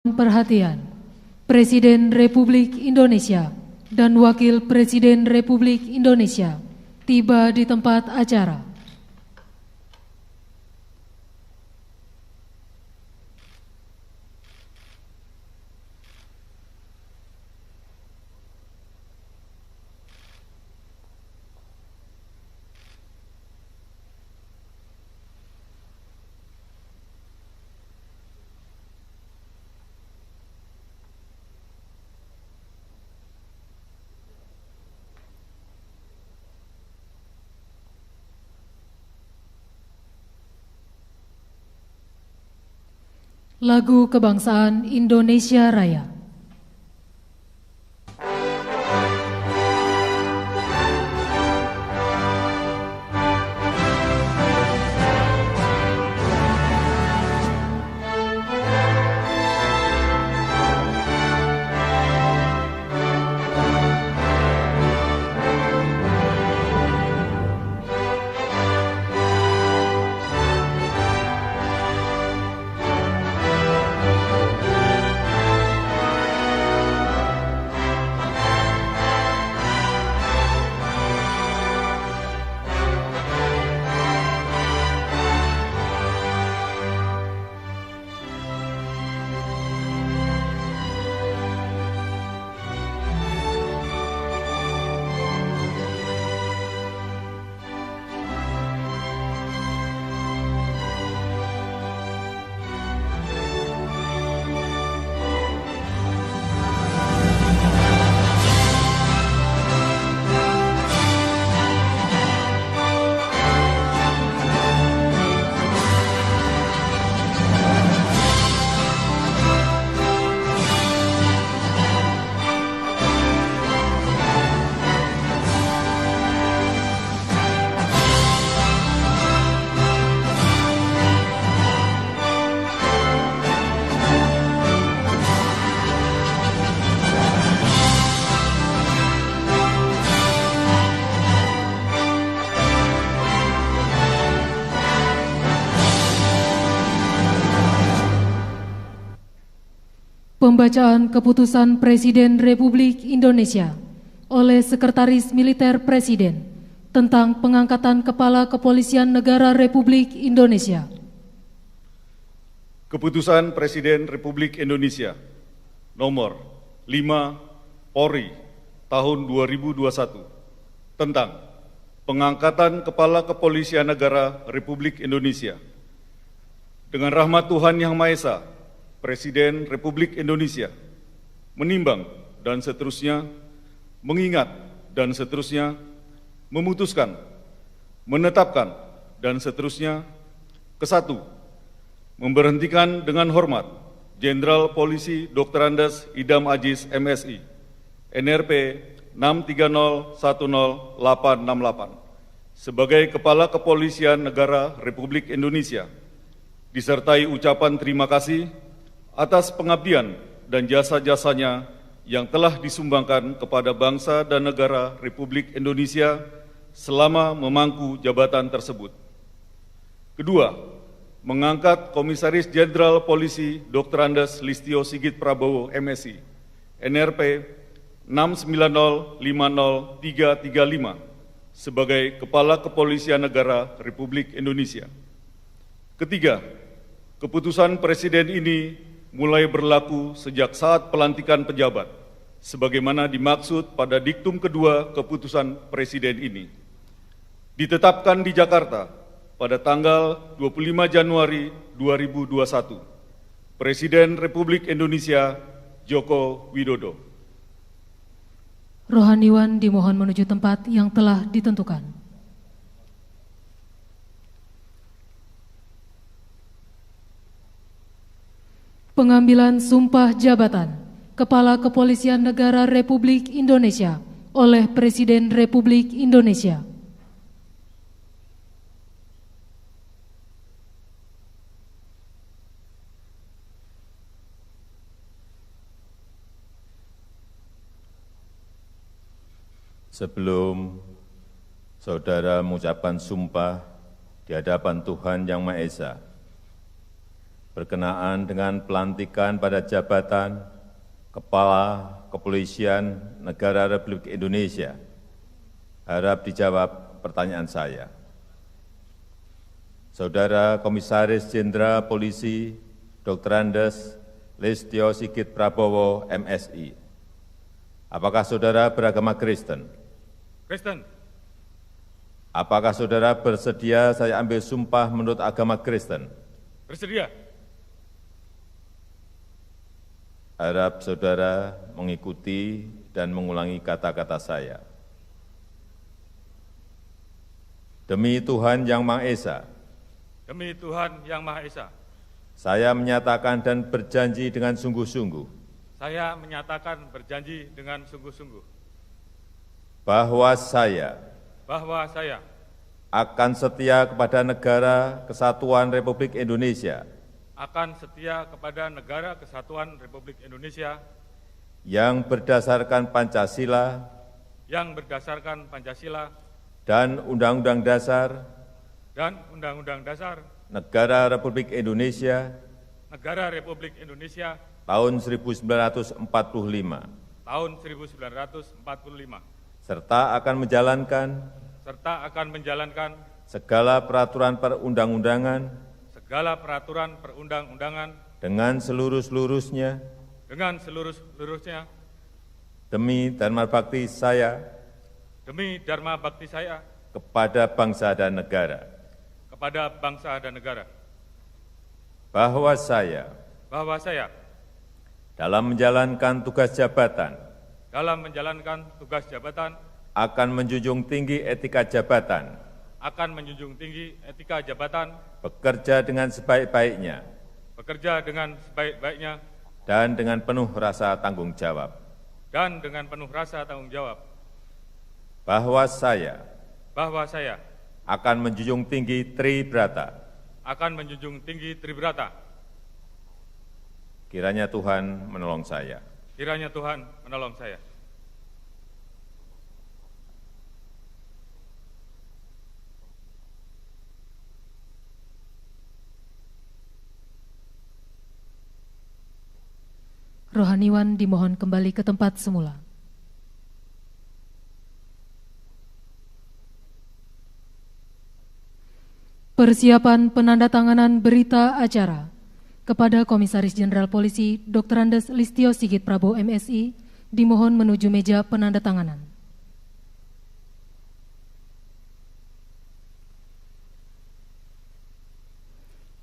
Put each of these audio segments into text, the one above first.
Perhatian, Presiden Republik Indonesia dan Wakil Presiden Republik Indonesia tiba di tempat acara. Lagu Kebangsaan Indonesia Raya. Pembacaan Keputusan Presiden Republik Indonesia oleh Sekretaris Militer Presiden tentang pengangkatan Kepala Kepolisian Negara Republik Indonesia. Keputusan Presiden Republik Indonesia nomor 5 Polri tahun 2021 tentang pengangkatan Kepala Kepolisian Negara Republik Indonesia. Dengan rahmat Tuhan Yang Maha Esa, Presiden Republik Indonesia menimbang dan seterusnya, mengingat dan seterusnya, memutuskan, menetapkan dan seterusnya. Ke-1, memberhentikan dengan hormat Jenderal Polisi Dr. Andes Idam Aziz MSI, NRP 630108868 sebagai Kepala Kepolisian Negara Republik Indonesia, disertai ucapan terima kasih atas pengabdian dan jasa-jasanya yang telah disumbangkan kepada bangsa dan negara Republik Indonesia selama memangku jabatan tersebut. Kedua, mengangkat Komisaris Jenderal Polisi Dr. Andes Listio Sigit Prabowo MSI, NRP 6905035 sebagai Kepala Kepolisian Negara Republik Indonesia. Ketiga, keputusan Presiden ini mulai berlaku sejak saat pelantikan pejabat, sebagaimana dimaksud pada diktum kedua keputusan Presiden ini. Ditetapkan di Jakarta pada tanggal 25 Januari 2021, Presiden Republik Indonesia Joko Widodo. Rohaniwan dimohon menuju tempat yang telah ditentukan. Pengambilan sumpah jabatan Kepala Kepolisian Negara Republik Indonesia oleh Presiden Republik Indonesia. Sebelum saudara mengucapkan sumpah di hadapan Tuhan Yang Maha Esa, berkenaan dengan pelantikan pada jabatan Kepala Kepolisian Negara Republik Indonesia. Harap dijawab pertanyaan saya. Saudara Komisaris Jenderal Polisi Dr. Andes Listio Sigit Prabowo, MSI. Apakah saudara beragama Kristen? Kristen. Apakah saudara bersedia saya ambil sumpah menurut agama Kristen? Bersedia. Harap saudara mengikuti dan mengulangi kata-kata saya. Demi Tuhan Yang Maha Esa. Demi Tuhan Yang Maha Esa. Saya menyatakan dan berjanji dengan sungguh-sungguh. Saya menyatakan berjanji dengan sungguh-sungguh. Bahwa saya akan setia kepada Negara Kesatuan Republik Indonesia. Akan setia kepada Negara Kesatuan Republik Indonesia. Yang berdasarkan Pancasila. Yang berdasarkan Pancasila. Dan Undang-Undang Dasar. Dan Undang-Undang Dasar. Negara Republik Indonesia. Negara Republik Indonesia. Tahun 1945. Tahun 1945. Serta akan menjalankan segala peraturan perundang-undangan dengan seluruh-seluruhnya demi dharma bakti saya kepada bangsa dan negara. Bahwa saya dalam menjalankan tugas jabatan akan menjunjung tinggi etika jabatan, bekerja dengan sebaik-baiknya, dan dengan penuh rasa tanggung jawab. Bahwa saya akan menjunjung tinggi Tribrata. Kiranya Tuhan menolong saya. Rohaniwan dimohon kembali ke tempat semula. Persiapan penandatanganan berita acara kepada Komisaris Jenderal Polisi Dr. Andes Listio Sigit Prabowo, MSI, dimohon menuju meja penandatanganan.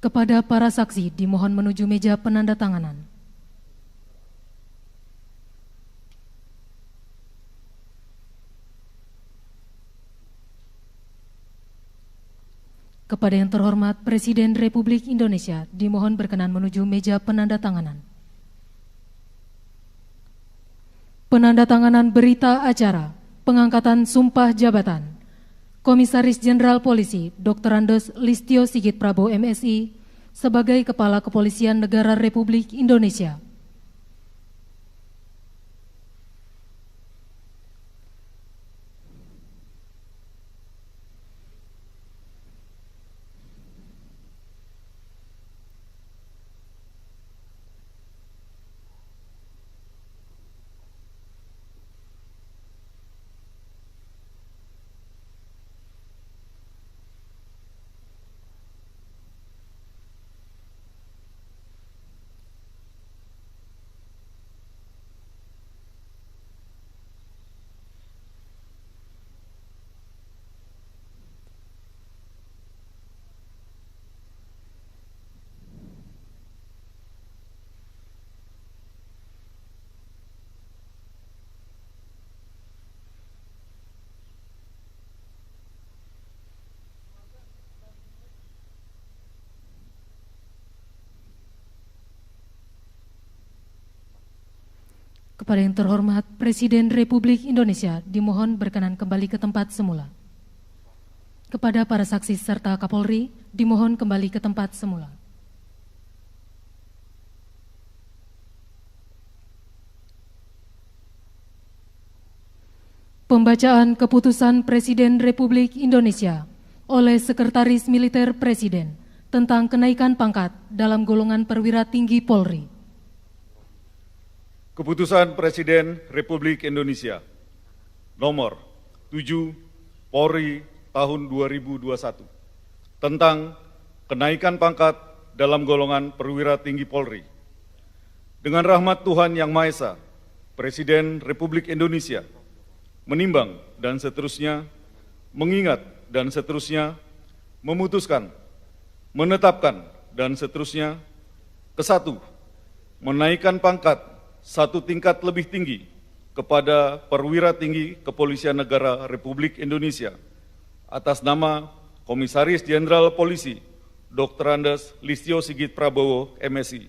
Kepada para saksi dimohon menuju meja penandatanganan. Kepada yang terhormat Presiden Republik Indonesia, dimohon berkenan menuju meja penandatanganan. Penandatanganan berita acara pengangkatan sumpah jabatan Komisaris Jenderal Polisi Dr. Andes Listio Sigit Prabowo, MSI, sebagai Kepala Kepolisian Negara Republik Indonesia. Kepada yang terhormat Presiden Republik Indonesia, dimohon berkenan kembali ke tempat semula. Kepada para saksi serta Kapolri, dimohon kembali ke tempat semula. Pembacaan keputusan Presiden Republik Indonesia oleh Sekretaris Militer Presiden tentang kenaikan pangkat dalam golongan perwira tinggi Polri. Keputusan Presiden Republik Indonesia nomor 7 Polri tahun 2021 tentang kenaikan pangkat dalam golongan perwira tinggi Polri. Dengan rahmat Tuhan Yang Maha Esa, Presiden Republik Indonesia menimbang dan seterusnya, mengingat dan seterusnya, memutuskan, menetapkan dan seterusnya. Kesatu, menaikkan pangkat satu tingkat lebih tinggi kepada perwira tinggi Kepolisian Negara Republik Indonesia atas nama Komisaris Jenderal Polisi Dr. Andes Listio Sigit Prabowo, MSI,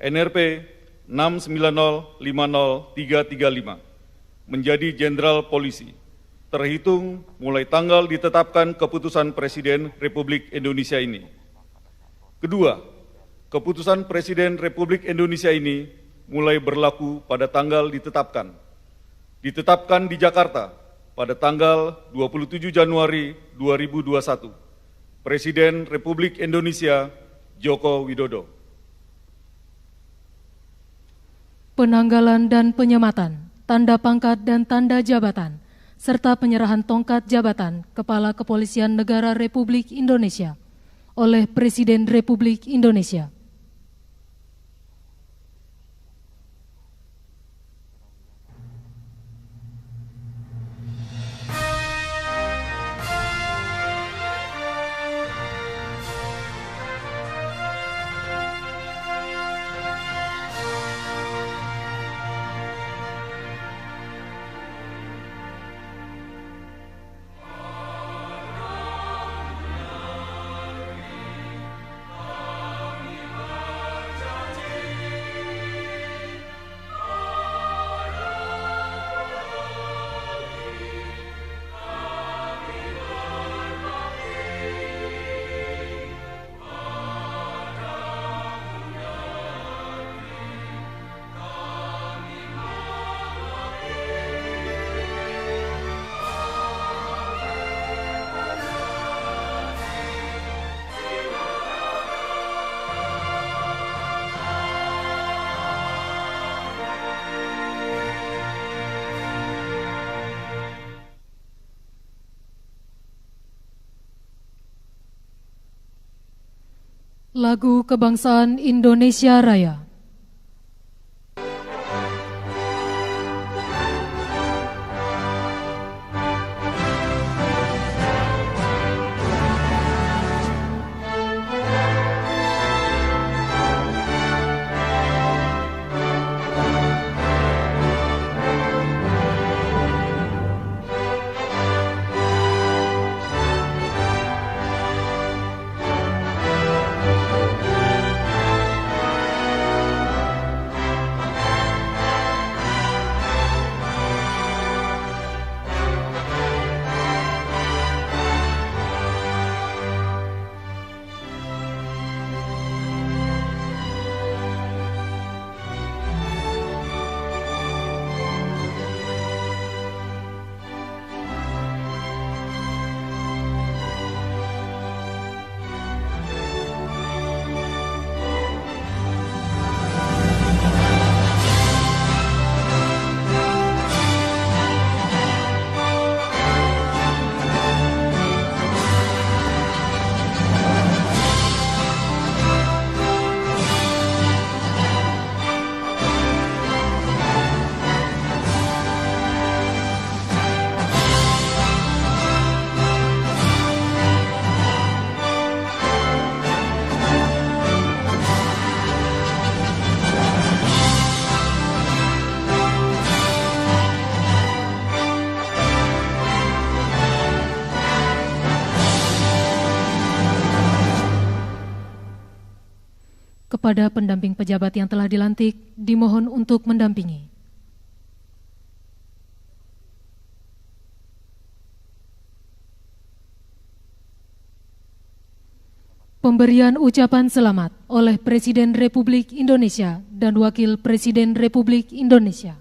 NRP 6905035, menjadi Jenderal Polisi, terhitung mulai tanggal ditetapkan keputusan Presiden Republik Indonesia ini. Kedua, keputusan Presiden Republik Indonesia ini mulai berlaku pada tanggal ditetapkan. Ditetapkan di Jakarta pada tanggal 27 Januari 2021. Presiden Republik Indonesia Joko Widodo. Penanggalan dan penyematan, tanda pangkat dan tanda jabatan, serta penyerahan tongkat jabatan Kepala Kepolisian Negara Republik Indonesia oleh Presiden Republik Indonesia. Lagu Kebangsaan Indonesia Raya. Kepada pendamping pejabat yang telah dilantik, dimohon untuk mendampingi. Pemberian ucapan selamat oleh Presiden Republik Indonesia dan Wakil Presiden Republik Indonesia.